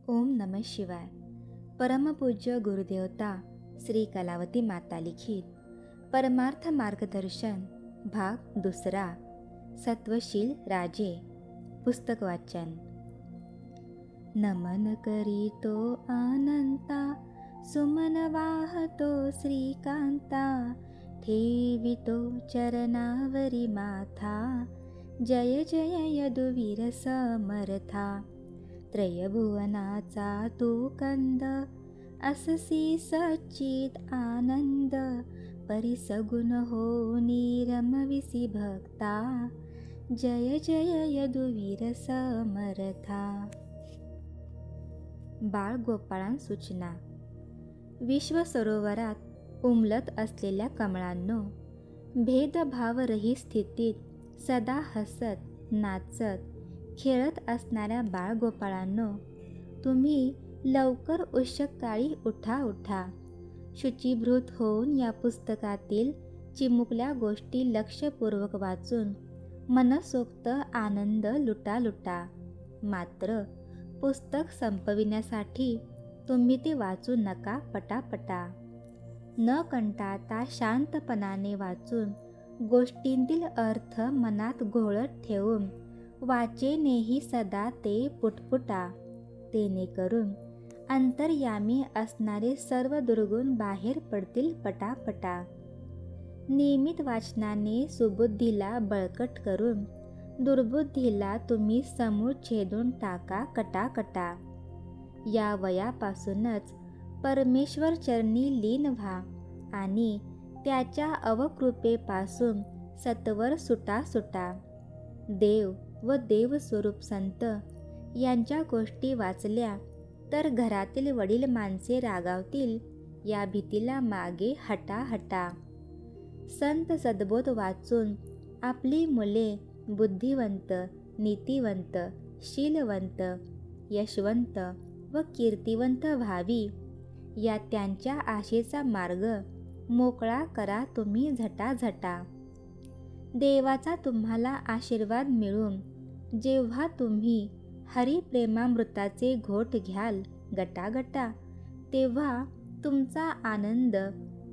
ओम नमः शिवाय. परमपूज्य गुरुदेवता श्री कलावती माता लिखित परमार्थ मार्गदर्शन भाग दुसरा. सत्वशील राजे. पुस्तक वाचन. नमन करीतो अनंता, सुमन वाहतो श्रीकांता, ठेवितो चरणावरी माथा, जय जय यदुवीर समर्था. त्रयभुवनाचा तू कंद, अससी सच्चित आनंद, परिसगुण होनी रमविसी भक्ता, जय जय यदुवीर समर्था. बाळ गोपाळां सूचना. विश्व सरोवरात उमलत असलेल्या कमळांनो, भेदभावरहित स्थितीत सदा हसत नाचत खेळत असणाऱ्या बाळगोपाळांनो, तुम्ही लवकर उषःकाळी उठा उठा. शुचिभृत होऊन या पुस्तकातील चिमुकल्या गोष्टी लक्षपूर्वक वाचून मनसोक्त आनंद लुटा लुटा. मात्र पुस्तक संपविण्यासाठी तुम्ही ते वाचू नका पटापटा. न कंटाळता शांतपणाने वाचून गोष्टींतील अर्थ मनात घोळत ठेवून वाचेनेही सदा ते पुटपुटा. तेणेकरून अंतर्यामी असणारे सर्व दुर्गुण बाहेर पडतील पटापटा. नियमित वाचनाने सुबुद्धीला बळकट करून दुर्बुद्धीला तुम्ही समूळ छेदून टाका कटाकटा. या वयापासूनच परमेश्वर चरणी लीन व्हा आणि त्याच्या अवकृपेपासून सत्वर सुटा सुटा. देव व देवस्वरूप संत यांच्या गोष्टी वाचल्या तर घरातील वडील माणसे रागावतील या भीतीला मागे हटा हटा. संत सद्बोध वाचून आपली मुले बुद्धिवंत, नीतिवंत, शीलवंत, यशवंत व कीर्तिवंत व्हावी या त्यांच्या आशेचा मार्ग मोकळा करा तुम्ही झटाझटा. देवाचा तुम्हाला आशीर्वाद मिळून जेव्हा तुम्ही हरिप्रेमामृताचे घोट घ्याल गटागटा, तेव्हा तुमचा आनंद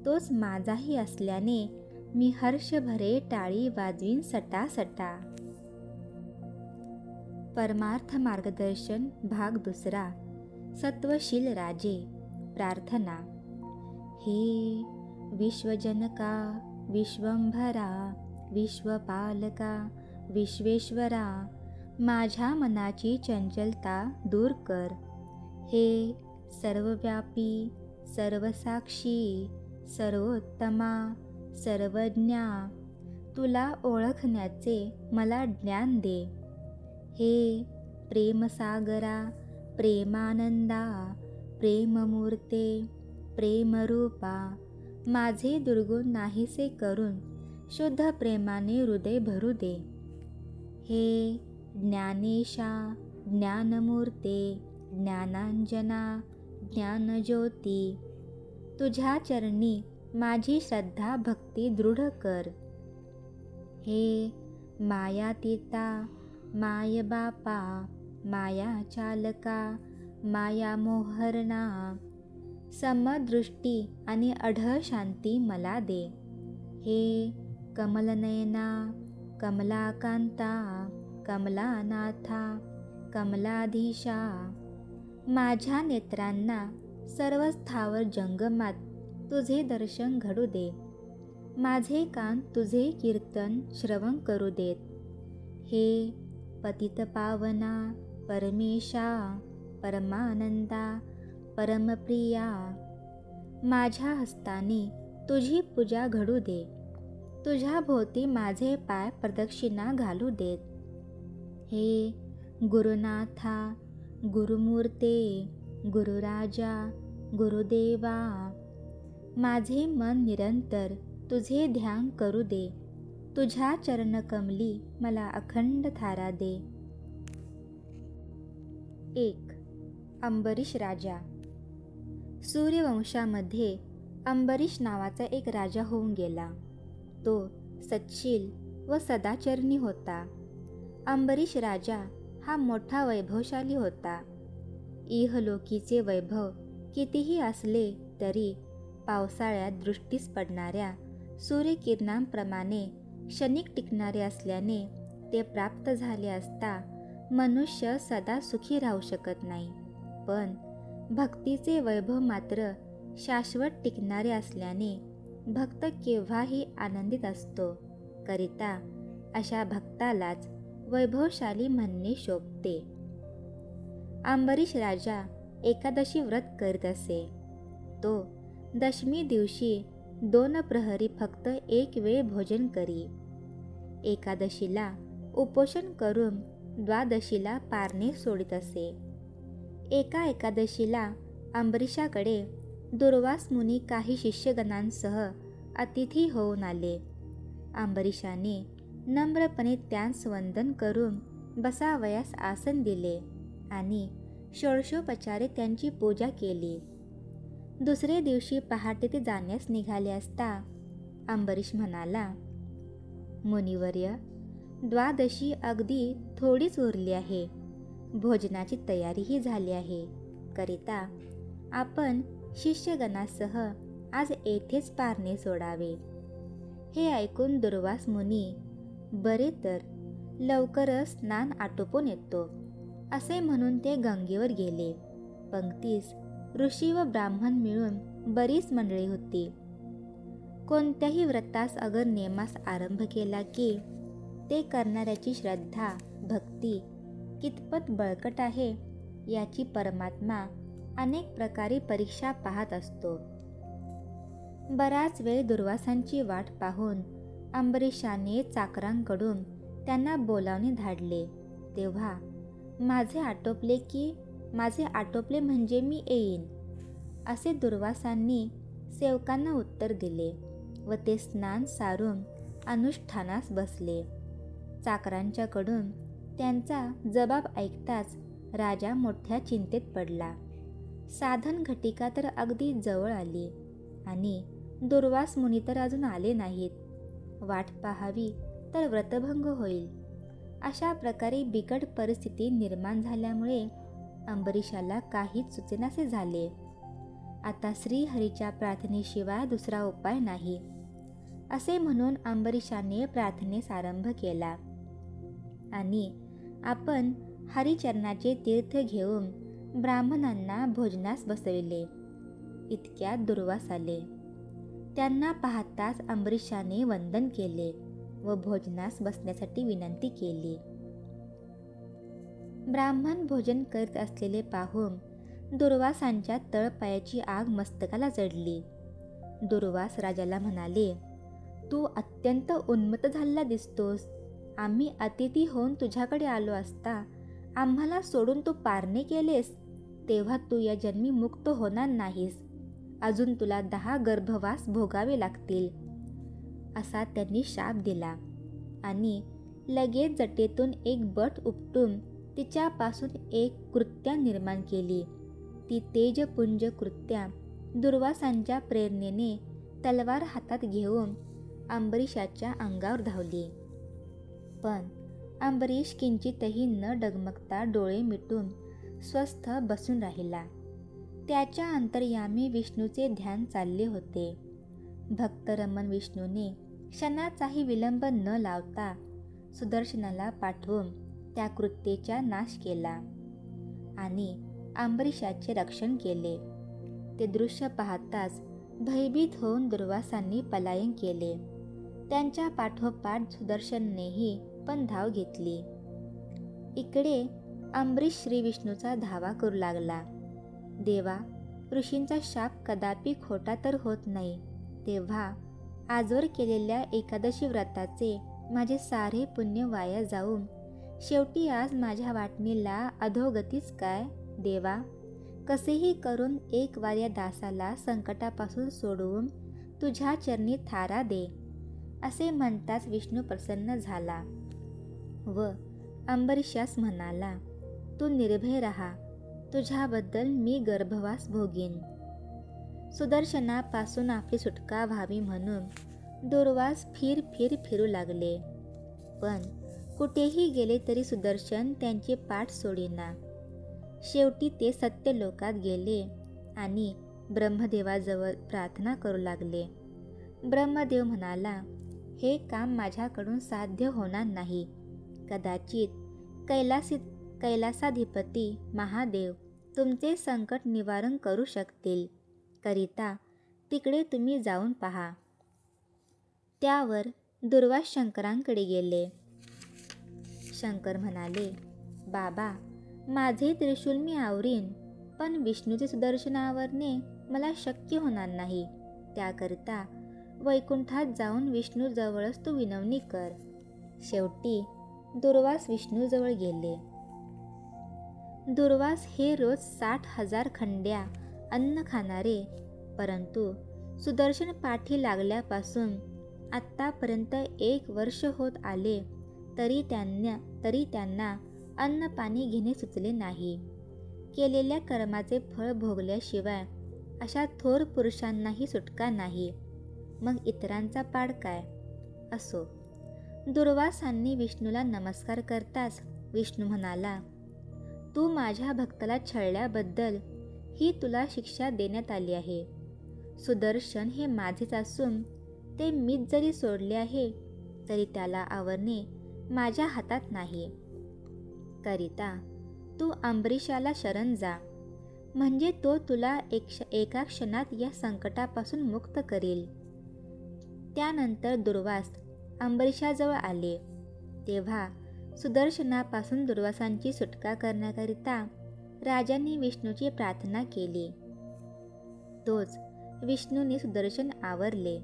तोच माझाही असल्याने मी हर्षभरे टाळी वाजवीन सटासटा. परमार्थ मार्गदर्शन भाग दुसरा. सत्वशील राजे. प्रार्थना. हे विश्वजनका, विश्वंभरा, विश्वपालका, विश्वेश्वरा, माझ्या मनाची चंचलता दूर कर. हे सर्वव्यापी, सर्वसाक्षी, सर्वोत्तमा, सर्वज्ञा, तुला ओळखण्याचे मला ज्ञान दे. हे प्रेमसागरा, प्रेमानंदा, प्रेममूर्ते, प्रेमरूपा, माझे दुर्गुण नाहीसे करून शुद्ध प्रेमाने हृदय भरू दे. हे ज्ञानेशा, ज्ञानमूर्ते, ज्ञानांजना, ज्ञानज्योती, तुझ्या चरणी माझी श्रद्धा भक्ती दृढ कर. हे मायातीता, मायबापा, माया चालका, माया मोहरणा, समदृष्टी आणि अढळ शांती मला दे. हे कमलनयना, कमलाकांता, कमलानाथा, कमलाधीशा, माझ्या नेत्रांना सर्व स्थावर जंगमात तुझे दर्शन घडू दे. माझे कान तुझे कीर्तन श्रवण करू देत. हे पतितपावना, परमेशा, परमानंदा, परमप्रिया, माझ्या हस्ताने तुझी पूजा घडू दे. तुझ्या भोवती माझे पाय प्रदक्षिणा घालू देत. हे गुरुनाथा, गुरुमूर्ते, गुरुराजा, गुरुदेवा, माझे मन निरंतर तुझे ध्यान करू दे. तुझ्या चरणकमली मला अखंड थारा दे. 1. अंबरीश राजा. सूर्यवंशामध्ये अंबरीश नावाचा एक राजा होऊन गेला. तो सत्शील व सदाचरणी होता. अंबरीश राजा हा मोठा वैभवशाली होता. इहलोकीचे वैभव कितीही असले तरी पावसाळ्यात दृष्टीस पडणाऱ्या सूर्यकिरणांप्रमाणे क्षणिक टिकणारे असल्याने ते प्राप्त झाले असता मनुष्य सदा सुखी राहू शकत नाही. पण भक्तीचे वैभव मात्र शाश्वत टिकणारे असल्याने भक्त केव्हाही आनंदित असतो. करिता अशा भक्तालाच वैभवशाली म्हणणे शोभते. अंबरीश राजा एकादशी व्रत करीत असे. तो दशमी दिवशी 2 प्रहरी फक्त एक वेळ भोजन करी. एकादशीला उपोषण करून द्वादशीला पारणे सोडित असे. एका एकादशीला अंबरीशाकडे दुर्वास मुनी काही शिष्यगणांसह अतिथी होऊन आले. अंबरीशाने नम्रपणे त्यांस वंदन करून बसावयास आसन दिले आणि षोडशोपचारे त्यांची पूजा केली. दुसरे दिवशी पहाटे ते जाण्यास निघाले असता अंबरीश म्हणाला, मुनिवर्य, द्वादशी अगदी थोडीच उरली आहे. भोजनाची तयारीही झाली आहे. करिता आपण शिष्यगणासह आज येथेच पारणे सोडावे. हे ऐकून दुर्वास मुनी, बरे तर लवकरच स्नान आटोपून येतो असे म्हणून ते गंगेवर गेले. पंक्तीस ऋषी व ब्राह्मण मिळून बरीच मंडळी होती. कोणत्याही व्रतास अगर नेमास आरंभ केला की ते करणाऱ्याची श्रद्धा भक्ती कितपत बळकट आहे याची परमात्मा अनेक प्रकारे परीक्षा पाहत असतो. बराच वेळ दुर्वासांची वाट पाहून अंबरीशाने चाकरांकडून त्यांना बोलावणे धाडले. तेव्हा माझे आटोपले म्हणजे मी येईन असे दुर्वासांनी सेवकांना उत्तर दिले व ते स्नान सारून अनुष्ठानास बसले. चाकरांच्याकडून त्यांचा जबाब ऐकताच राजा मोठ्या चिंतेत पडला. साधन घटिका तर अगदी जवळ आली आणि दुर्वास मुनी तर अजून आले नाहीत. वाट पाहावी तर व्रतभंग होईल. अशा प्रकारे बिकट परिस्थिती निर्माण झाल्यामुळे अंबरीशाला काहीच सुचेनासे झाले. आता श्रीहरीच्या प्रार्थनेशिवाय दुसरा उपाय नाही असे म्हणून अंबरीशाने प्रार्थनेस आरंभ केला आणि आपण हरिचरणाचे तीर्थ घेऊन ब्राह्मणांना भोजनास बसविले. इतक्यात दुर्वास आले. त्यांना पाहताच अंबरीशाने वंदन केले व भोजनास बसण्यासाठी विनंती केली. ब्राह्मण भोजन करीत असलेले पाहून दुर्वासांच्या तळपायाची आग मस्तकाला चढली. दुर्वास राजाला म्हणाले, तू अत्यंत उन्मत्त झालेला दिसतोस. आम्ही अतिथी होऊन तुझ्याकडे आलो असता आम्हाला सोडून तू पारणे केलेस, तेव्हा तू या जन्मी मुक्त होणार नाहीस. अजून तुला 10 गर्भवास भोगावे लागतील असा त्यांनी शाप दिला आणि लगेच जटेतून एक बट उपटून तिच्यापासून एक कृत्या निर्माण केली. ती तेजपुंज कृत्या दुर्वासांच्या प्रेरणेने तलवार हातात घेऊन अंबरीशाच्या अंगावर धावली. पण अंबरीश किंचितही न डगमगता डोळे मिटून स्वस्थ बसून राहिला. त्याच्या अंतर्यामी विष्णूचे ध्यान चालले होते. भक्तरमण विष्णूने क्षणाचाही विलंब न लावता सुदर्शनाला पाठवून त्या कृत्येचा नाश केला आणि अंबरीशाचे रक्षण केले. ते दृश्य पाहताच भयभीत होऊन दुर्वासांनी पलायन केले. त्यांच्या पाठोपाठ सुदर्शननेही पण धाव घेतली. इकडे अंबरीश श्री विष्णूचा धावा करू लागला. देवा, ऋषींचा शाप कदापि खोटा तर होत नाही. तेव्हा आजवर केलेल्या एकादशी व्रताचे माझे सारे पुण्य वाया जाऊन शेवटी आज माझ्या वाटणीला अधोगतीच काय. देवा, कसेही करून एक वार या दासाला संकटापासून सोडवून तुझ्या चरणी थारा दे असे म्हणताच विष्णू प्रसन्न झाला व अंबरीशास म्हणाला, तू निर्भय राहा, तुझ्याबद्दल मी गर्भवास भोगीन. सुदर्शनापासून आपली सुटका व्हावी म्हणून दुर्वास फिरू लागले. पण कुठेही गेले तरी सुदर्शन त्यांची पाठ सोडीना. शेवटी ते सत्यलोकात गेले आणि ब्रह्मदेवाजवळ प्रार्थना करू लागले. ब्रह्मदेव म्हणाला, हे काम माझ्याकडून साध्य होणार नाही. कदाचित कैलासाधिपती महादेव तुमचे संकट निवारण करू शकतील. करिता तिकडे तुम्ही जाऊन पहा. त्यावर दुर्वास शंकरांकडे गेले. शंकर म्हणाले, बाबा, माझे त्रिशूल मी आवरीन, पण विष्णूचे सुदर्शन आवरणे मला शक्य होणार नाही. त्याकरिता वैकुंठात जाऊन विष्णूजवळच तू विनवणी कर. शेवटी दुर्वास विष्णूजवळ गेले. दुर्वास हे रोज 60,000 खंड्या अन्न खाणारे, परंतु सुदर्शन पाठी लागल्यापासून आत्तापर्यंत 1 वर्ष होत आले तरी त्यांना अन्न पाणी घेणे सुचले नाही. केलेल्या कर्माचे फळ भोगल्याशिवाय अशा थोर पुरुषांनाही सुटका नाही, मग इतरांचा पाड काय? असो. दुर्वासांनी विष्णूला नमस्कार करताच विष्णू म्हणाला, तू माझ्या भक्ताला छळल्याबद्दल ही तुला शिक्षा देण्यात आली आहे. सुदर्शन हे माझेच असून ते मीच जरी सोडले आहे तरी त्याला आवरणे माझ्या हातात नाही. करिता तू अंबरीशाला शरण जा, म्हणजे तो तुला एका क्षणात या संकटापासून मुक्त करेल. त्यानंतर दुर्वास अंबरीशाजवळ आले. तेव्हा सुदर्शनापासून दुर्वासांची सुटका करण्याकरिता राजांनी विष्णूची प्रार्थना केली. तोच विष्णूने सुदर्शन आवरले.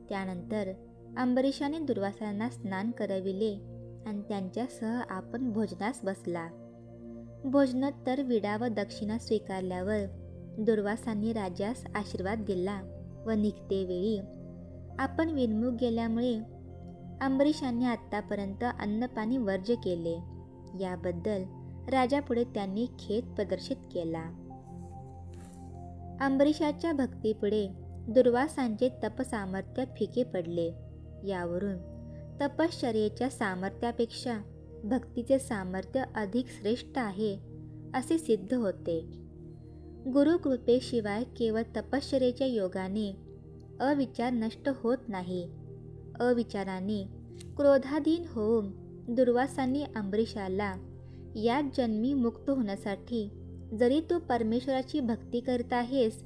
त्यानंतर अंबरीशाने दुर्वासांना स्नान करविले आणि त्यांच्यासह आपण भोजनास बसला. भोजनोत्तर विडा व दक्षिणा स्वीकारल्यावर दुर्वासांनी राजास आशीर्वाद दिला व निघते वेळी, आपण विनमुख गेल्यामुळे अंबरीशांनी आत्तापर्यंत अन्नपाणी वर्ज्य केले, याबद्दल राजापुढे त्यांनी खेद प्रदर्शित केला. अंबरीशाच्या भक्तीपुढे दुर्वासांचे तपसामर्थ्य फिके पडले. यावरून तपश्चर्येच्या सामर्थ्यापेक्षा भक्तीचे सामर्थ्य अधिक श्रेष्ठ आहे असे सिद्ध होते. गुरुकृपेशिवाय केवळ तपश्चर्येच्या योगाने अविचार नष्ट होत नाही. अविचाराने क्रोधाधीन होऊन दुर्वासांनी अंबरीशाला याच जन्मी मुक्त होण्यासाठी, जरी तू परमेश्वराची भक्ती करत आहेस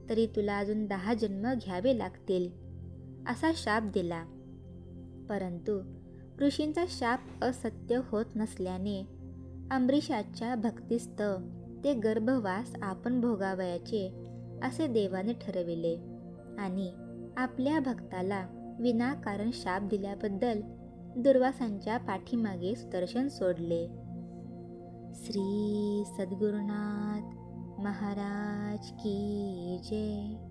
तरी तुला अजून 10 जन्म घ्यावे लागतील, असा शाप दिला. परंतु ऋषींचा शाप असत्य होत नसल्याने अंबरीशाच्या भक्तिस्थ ते गर्भवास आपण भोगावयाचे असे देवाने ठरविले आणि आपल्या भक्ताला विनाकारण शाप दिल्याबद्दल दुर्वासांच्या पाठीमागे सुदर्शन सोडले. श्री सद्गुरुनाथ महाराज की जय.